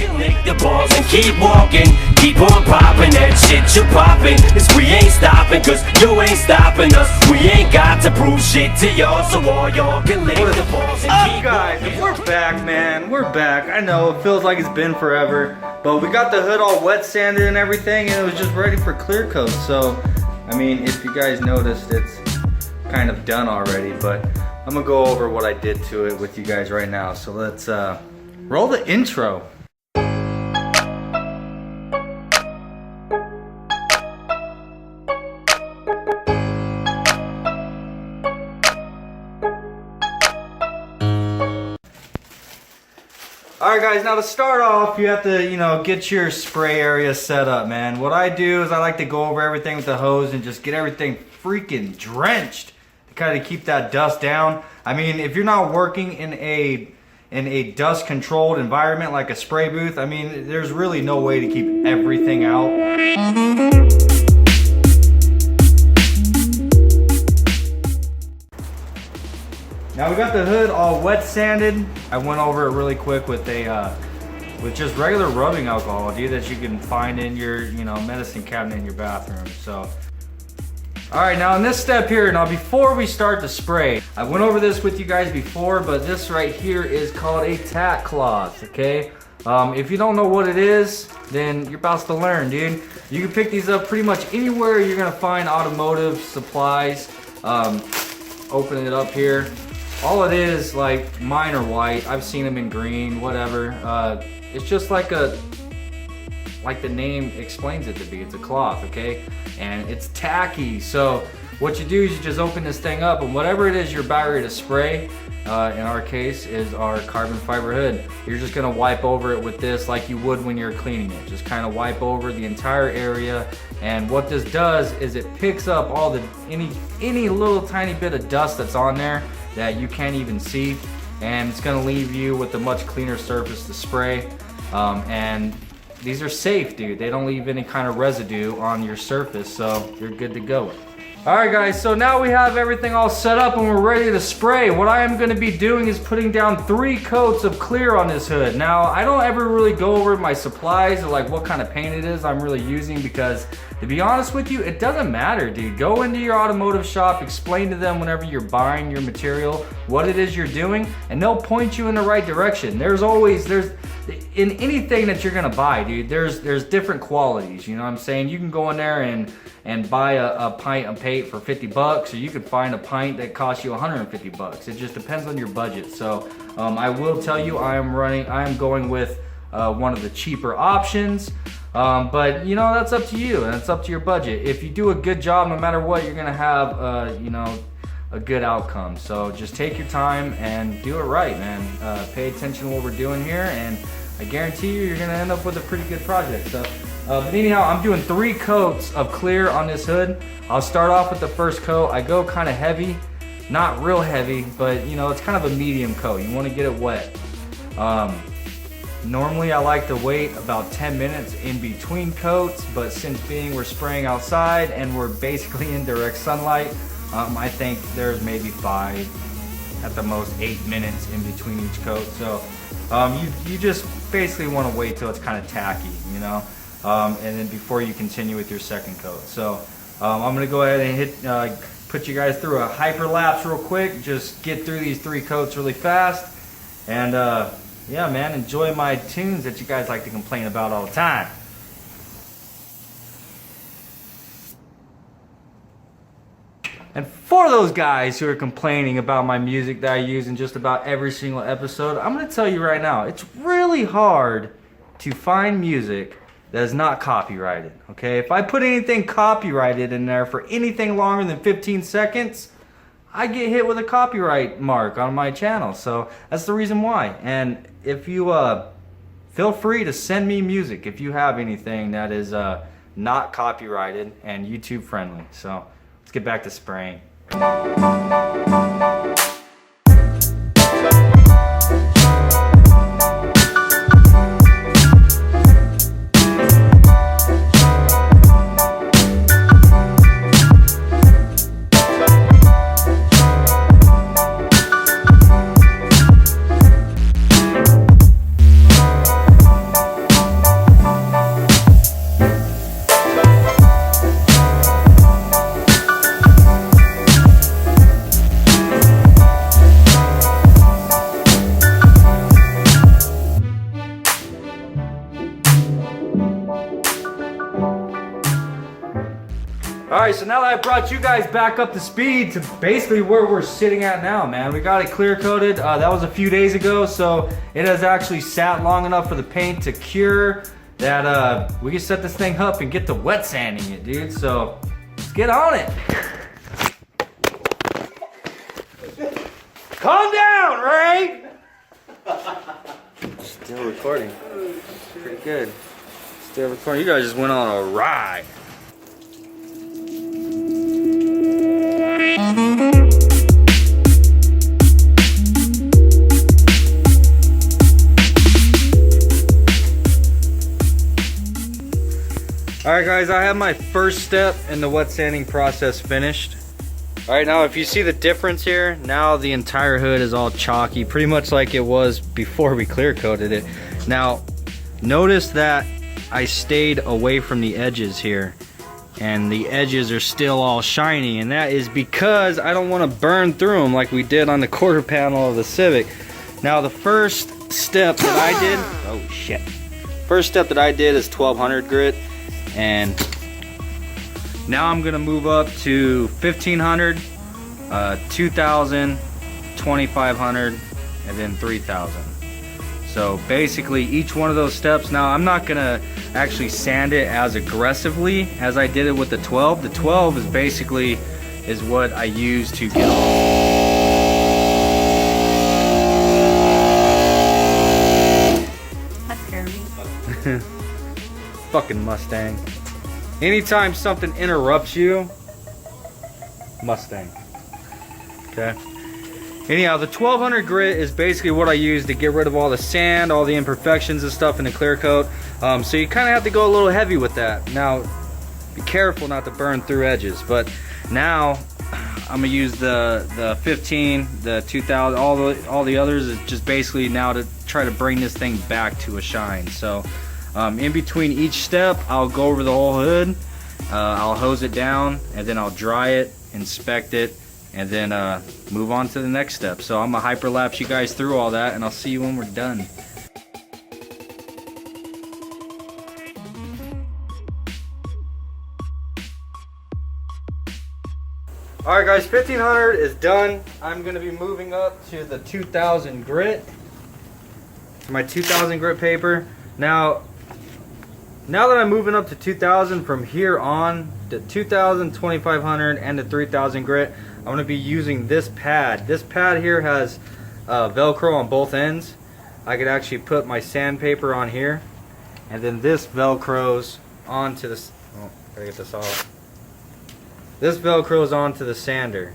Lick the balls and keep walking. Keep on popping that shit you're popping. Cause we ain't stopping, cause you ain't stopping us. We ain't got to prove shit to y'all, so all y'all can lick the balls and keep guys, walking. we're back, man. We're back. I know it feels like it's been forever, but we got the hood all wet sanded and everything, and it was just ready for clear coat. So, I mean, if you guys noticed, it's kind of done already, but I'm gonna go over what I did to it with you guys right now. So let's roll the intro. Alright guys, now to start off, you have to, get your spray area set up, man. What I do is I like to go over everything with the hose and just get everything freaking drenched to kind of keep that dust down. I mean, if you're not working in a dust controlled environment like a spray booth, I mean, there's really no way to keep everything out. Now we got the hood all wet sanded. I went over it really quick with with just regular rubbing alcohol, dude, that you can find in your, medicine cabinet in your bathroom. So, all right, now in this step here, before we start the spray, I went over this with you guys before, but this right here is called a tack cloth, okay? If you don't know what it is, then you're about to learn, dude. You can pick these up pretty much anywhere you're gonna find automotive supplies. Open it up here. All it is, like, mine are white. I've seen them in green, whatever. It's just like the name explains it to be. It's a cloth, okay? And it's tacky. So what you do is you just open this thing up, and whatever it is you're about ready to spray, in our case, is our carbon fiber hood. You're just gonna wipe over it with this like you would when you're cleaning it. Just kind of wipe over the entire area. And what this does is it picks up all any little tiny bit of dust that's on there that you can't even see, and it's gonna leave you with a much cleaner surface to spray. And these are safe, dude. They don't leave any kind of residue on your surface, so you're good to go. All right, guys, so now we have everything all set up and we're ready to spray. What I am gonna be doing is putting down 3 coats of clear on this hood. Now, I don't ever really go over my supplies or like what kind of paint it is I'm really using, because to be honest with you, it doesn't matter, dude. Go into your automotive shop, explain to them whenever you're buying your material what it is you're doing, and they'll point you in the right direction. There's in anything that you're gonna buy, dude, there's different qualities, you know what I'm saying? You can go in there and buy a pint of paint for 50 bucks, or you could find a pint that costs you 150 bucks. It just depends on your budget. So I will tell you, I am going with one of the cheaper options, but that's up to you, and it's up to your budget. If you do a good job, no matter what, you're gonna have a good outcome. So just take your time and do it right, man. Pay attention to what we're doing here, and I guarantee you're gonna end up with a pretty good project. So, but anyhow, I'm doing 3 coats of clear on this hood. I'll start off with the first coat. I go kind of heavy, not real heavy, but it's kind of a medium coat. You want to get it wet. Normally I like to wait about 10 minutes in between coats, but since we're spraying outside and we're basically in direct sunlight, I think there's maybe 5, at the most 8 minutes in between each coat. So you just basically want to wait till it's kind of tacky, and then before you continue with your second coat. So I'm gonna go ahead and put you guys through a hyperlapse real quick. Just get through these 3 coats really fast, and yeah, man, enjoy my tunes that you guys like to complain about all the time. And for those guys who are complaining about my music that I use in just about every single episode, I'm going to tell you right now, it's really hard to find music that is not copyrighted, okay? If I put anything copyrighted in there for anything longer than 15 seconds, I get hit with a copyright mark on my channel. So that's the reason why. And if you feel free to send me music if you have anything that is not copyrighted and YouTube friendly. So let's get back to spraying. All right, so now that I brought you guys back up to speed to basically where we're sitting at now, man. We got it clear coated. That was a few days ago, so it has actually sat long enough for the paint to cure that we can set this thing up and get to wet sanding it, dude. So let's get on it. Calm down, Ray. Still recording. Pretty good. Still recording. You guys just went on a ride. Alright guys, I have my first step in the wet sanding process finished. Alright, now if you see the difference here, now the entire hood is all chalky, pretty much like it was before we clear coated it. Now, notice that I stayed away from the edges here, and the edges are still all shiny, and that is because I don't want to burn through them like we did on the quarter panel of the Civic. Now the first step that I did, oh shit. First step that I did is 1200 grit, and now I'm gonna move up to 1500, 2000, 2500, and then 3000. So basically each one of those steps, now I'm not gonna actually sand it as aggressively as I did it with the 12. The 12 is basically what I use to get That scared me. Fucking Mustang. Anytime something interrupts you, Mustang. Okay. Anyhow, the 1200 grit is basically what I use to get rid of all the sand, all the imperfections and stuff in the clear coat. So you kind of have to go a little heavy with that. Now, be careful not to burn through edges. But now, I'm gonna use the 15, the 2000, all the others is just basically now to try to bring this thing back to a shine. So, in between each step, I'll go over the whole hood. I'll hose it down, and then I'll dry it, inspect it, and then move on to the next step. So I'm gonna hyperlapse you guys through all that, and I'll see you when we're done. Alright guys, 1500 is done. I'm gonna be moving up to the 2000 grit. For my 2000 grit paper. Now that I'm moving up to 2000, from here on, the 2000, 2500, and the 3000 grit, I'm going to be using this pad. This pad here has Velcro on both ends. I could actually put my sandpaper on here, and then this Velcros onto this. Oh, gotta get this off. This Velcros onto the sander.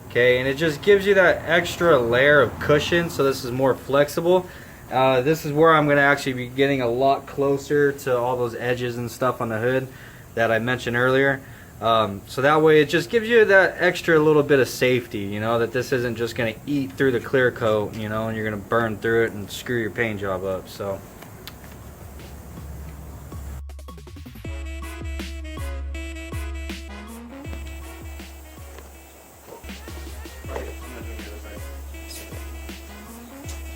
Okay, and it just gives you that extra layer of cushion, so this is more flexible. This is where I'm going to actually be getting a lot closer to all those edges and stuff on the hood that I mentioned earlier. So that way it just gives you that extra little bit of safety, you know, that this isn't just going to eat through the clear coat, you know, and you're going to burn through it and screw your paint job up. So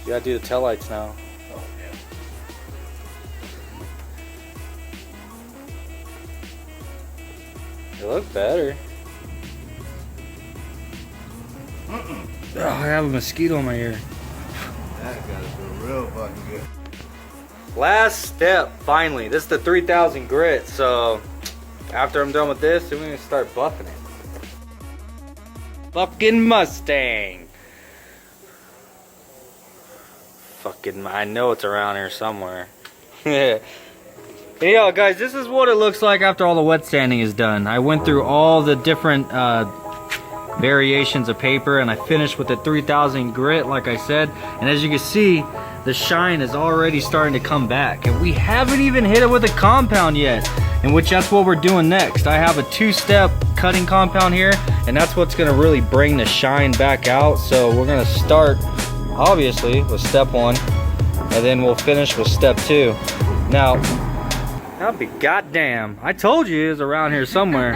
you gotta do the taillights now. Oh, yeah. They look better. Oh, I have a mosquito in my ear. That gotta feel real fucking good. Last step, finally. This is the 3000 grit, so after I'm done with this, then we're gonna start buffing it. Fucking Mustang. Fucking, I know it's around here somewhere. Anyhow, guys, this is what it looks like after all the wet sanding is done. I went through all the different variations of paper, and I finished with the 3000 grit, like I said. And as you can see, the shine is already starting to come back, and we haven't even hit it with a compound yet, in which that's what we're doing next. I have a 2-step cutting compound here, and that's what's going to really bring the shine back out. So we're going to start obviously with step 1, and then we'll finish with step 2. Now, I'll be goddamn, I told you it was around here somewhere.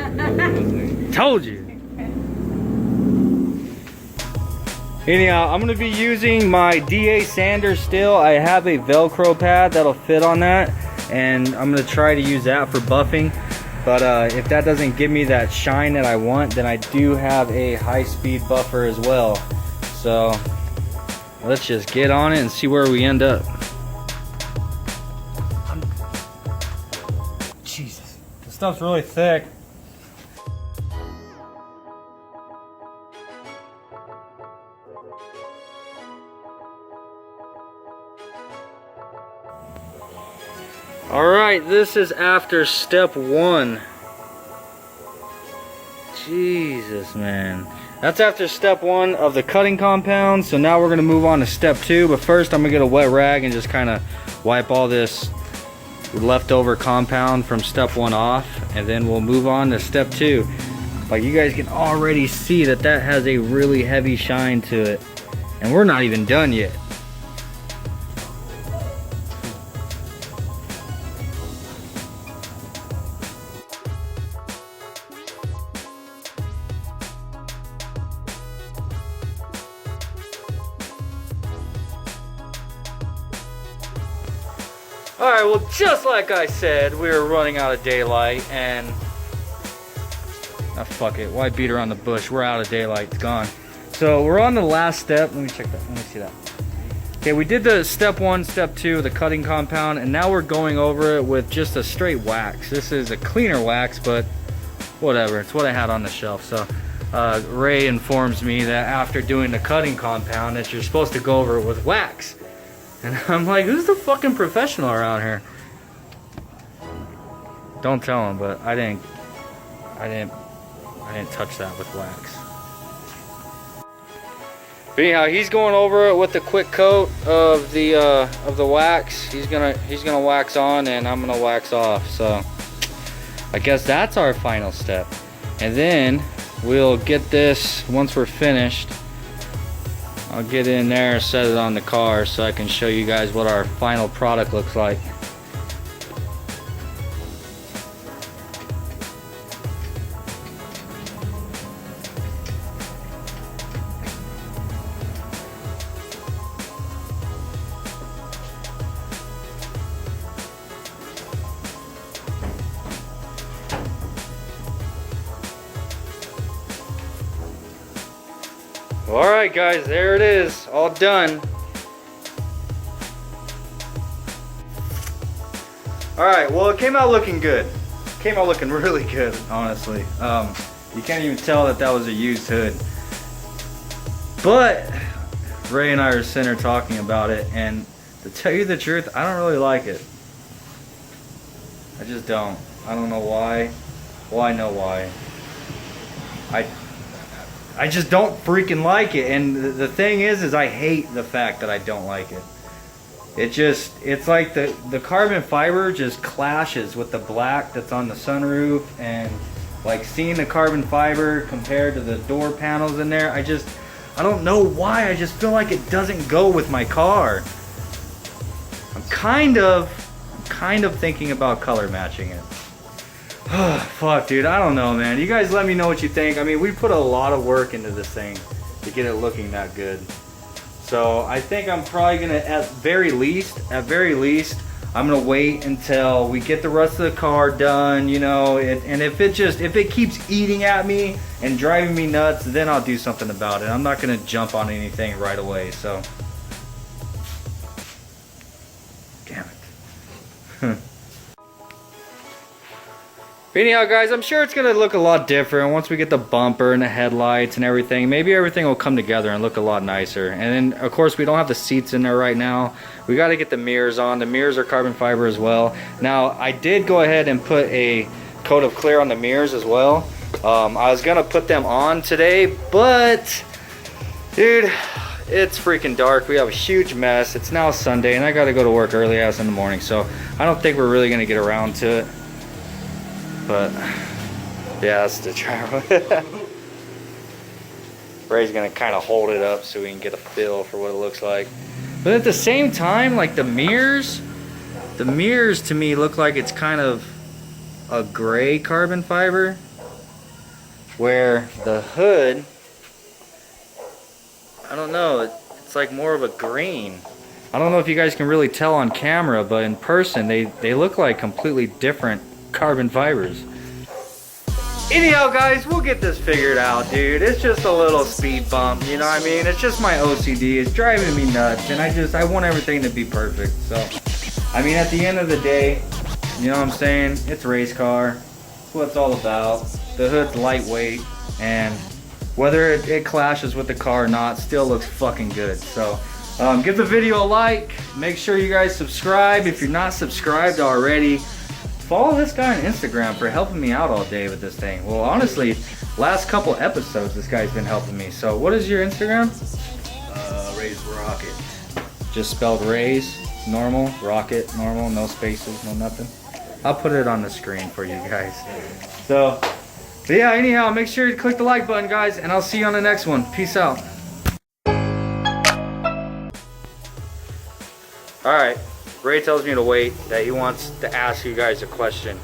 Told you. Anyhow, I'm gonna be using my DA sander still. I have a Velcro pad that'll fit on that, and I'm gonna try to use that for buffing. But if that doesn't give me that shine that I want, then I do have a high-speed buffer as well. So let's just get on it and see where we end up. Jesus, this stuff's really thick. Alright, this is after step 1. Jesus, man. That's after step 1 of the cutting compound. So now we're going to move on to step 2. But first I'm going to get a wet rag and just kind of wipe all this leftover compound from step 1 off. And then we'll move on to step 2. Like, you guys can already see that that has a really heavy shine to it. And we're not even done yet. Alright, well, just like I said, we were running out of daylight, and fuck it, why beat around the bush? We're out of daylight, it's gone. So we're on the last step. Let me check that, let me see that. Okay, we did the step 1, step 2, the cutting compound, and now we're going over it with just a straight wax. This is a cleaner wax, but whatever, it's what I had on the shelf. So Ray informs me that after doing the cutting compound that you're supposed to go over it with wax. And I'm like, who's the fucking professional around here? Don't tell him, but I didn't touch that with wax. But anyhow, he's going over it with a quick coat of the wax. He's gonna wax on, and I'm gonna wax off. So I guess that's our final step. And then we'll get this once we're finished. I'll get in there, set it on the car so I can show you guys what our final product looks like. Alright guys, there it is, all done. Alright, well, it came out looking good. It came out looking really good, honestly. You can't even tell that that was a used hood. But Ray and I are sitting there talking about it, and to tell you the truth, I don't really like it. I just don't. I don't know why. Well, I know why. I just don't freaking like it, and the thing is I hate the fact that I don't like it. It's like the carbon fiber just clashes with the black that's on the sunroof, and like seeing the carbon fiber compared to the door panels in there, I don't know why, I just feel like it doesn't go with my car. I'm kind of thinking about color matching it. Fuck, dude, I don't know, man. You guys let me know what you think. I mean, we put a lot of work into this thing to get it looking that good. So I think I'm probably gonna, at very least, I'm gonna wait until we get the rest of the car done, you know, and if it keeps eating at me and driving me nuts, then I'll do something about it. I'm not gonna jump on anything right away, so. Damn it. But anyhow, guys, I'm sure it's going to look a lot different once we get the bumper and the headlights and everything. Maybe everything will come together and look a lot nicer. And then, of course, we don't have the seats in there right now. We got to get the mirrors on. The mirrors are carbon fiber as well. Now, I did go ahead and put a coat of clear on the mirrors as well. I was going to put them on today, but, dude, it's freaking dark. We have a huge mess. It's now Sunday, and I got to go to work early as in the morning. So I don't think we're really going to get around to it. But yeah, that's the driver. Ray's gonna kind of hold it up so we can get a feel for what it looks like. But at the same time, like the mirrors to me look like it's kind of a gray carbon fiber, where the hood, I don't know, it's like more of a green. I don't know if you guys can really tell on camera, but in person they look like completely different carbon fibers. Anyhow, guys, we'll get this figured out, dude. It's just a little speed bump, you know what I mean? It's just my OCD. It's driving me nuts, and I want everything to be perfect. So, I mean, at the end of the day, you know what I'm saying? It's a race car. That's what it's all about. The hood's lightweight, and whether it clashes with the car or not, still looks fucking good. So, give the video a like. Make sure you guys subscribe if you're not subscribed already. Follow this guy on Instagram for helping me out all day with this thing. Well, honestly, last couple episodes, this guy's been helping me. So, what is your Instagram? Raise Rocket. Just spelled Raise, normal, Rocket, normal, no spaces, no nothing. I'll put it on the screen for you guys. So, but yeah, anyhow, make sure you click the like button, guys, and I'll see you on the next one. Peace out. All right. Ray tells me to wait, that he wants to ask you guys a question.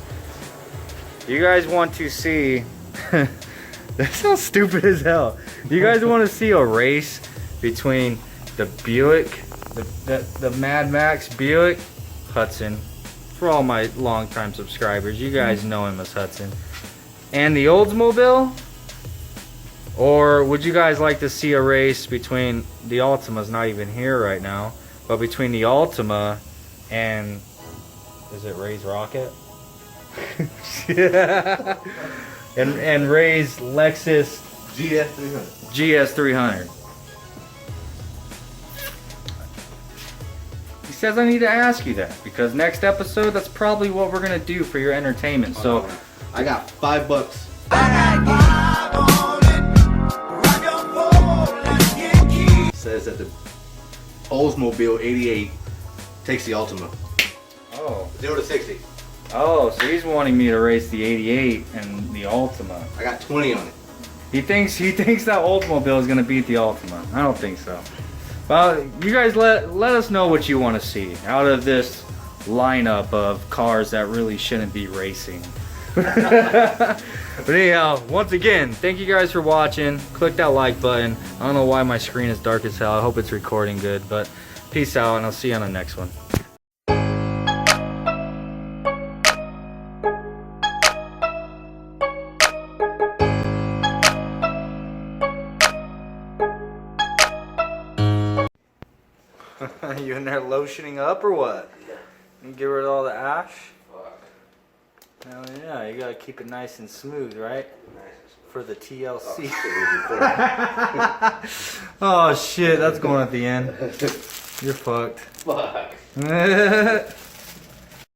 You guys want to see, that sounds stupid as hell. You guys want to see a race between the Buick, the Mad Max Buick, Hudson, for all my longtime subscribers, you guys know him as Hudson, and the Oldsmobile? Or would you guys like to see a race between, the Altima's not even here right now, but between the Altima and, is it Ray's Rocket? Yeah. and Ray's Lexus GS300. He says I need to ask you that because next episode, that's probably what we're gonna do for your entertainment. So I got $5. Says that the Oldsmobile 88 takes the Ultima. Oh. 0 to 60. Oh, so he's wanting me to race the 88 and the Altima. I got 20 on it. He thinks that Oldsmobile is gonna beat the Altima. I don't think so. Well, you guys let us know what you want to see out of this lineup of cars that really shouldn't be racing. But anyhow, once again, thank you guys for watching. Click that like button. I don't know why my screen is dark as hell. I hope it's recording good, but peace out, and I'll see you on the next one. You in there lotioning up or what? You get rid of all the ash? Hell yeah, you gotta keep it nice and smooth, right? For the TLC. Oh shit, that's going at the end. You're fucked. Fuck.